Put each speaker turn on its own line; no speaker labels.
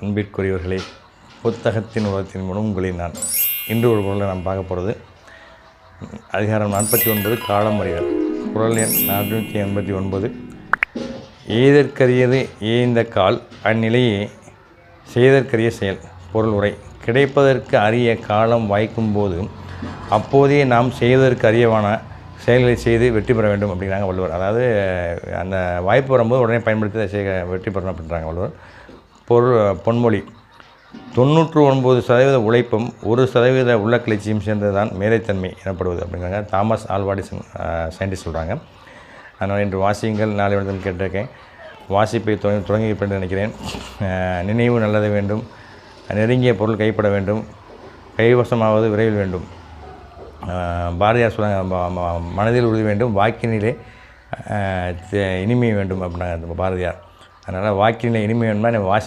அன்பிற்குரியவர்களே, புத்தகத்தின் உலகத்தின் மூலம் உங்களை நான் இன்று ஒரு குரலை நாம் பார்க்க போகிறது அதிகாரம் 49 காலம் அறிதல். குரல் எண் 489. எய்தற்கரியது ஏய்ந்த கால் அந்நிலையே செய்தற்கரிய செயல். பொருள் உரை. கிடைப்பதற்கு அரிய காலம் வாய்க்கும்போது அப்போதே நாம் செய்வதற்கு அரியவான செயல்களை செய்து வெற்றி பெற வேண்டும் அப்படிங்கிறாங்க வள்ளுவர். அதாவது அந்த வாய்ப்பு வரும்போது உடனே பயன்படுத்தி வெற்றி பெறணும் அப்படின்றாங்க வள்ளுவர். பொன்மொழி. 99% உழைப்பும் 1% உள்ள கிளர்ச்சியும் சேர்ந்ததுதான் மேலைத்தன்மை எனப்படுவது அப்படிங்கிறாங்க. தாமஸ் ஆல்வா எடிசன் சயின்டிஸ்ட் சொல்கிறாங்க. அதனால் இன்று வாசியுங்கள், நாளை வந்து கேட்டிருக்கேன். வாசிப்பை தொடங்கி வைப்பேன் நினைக்கிறேன். நினைவு நல்லது வேண்டும், நெருங்கிய பொருள் கைப்பட வேண்டும், கைவசமாவது விரைவில் வேண்டும். பாரதியார் சொல்கிறாங்க, மனதில் உறுதி வேண்டும், வாக்கினிலே இனிமை வேண்டும் அப்படின்னாங்க பாரதியார். அதனால் வாக்கினிலே இனிமை வேணும்னா வாசி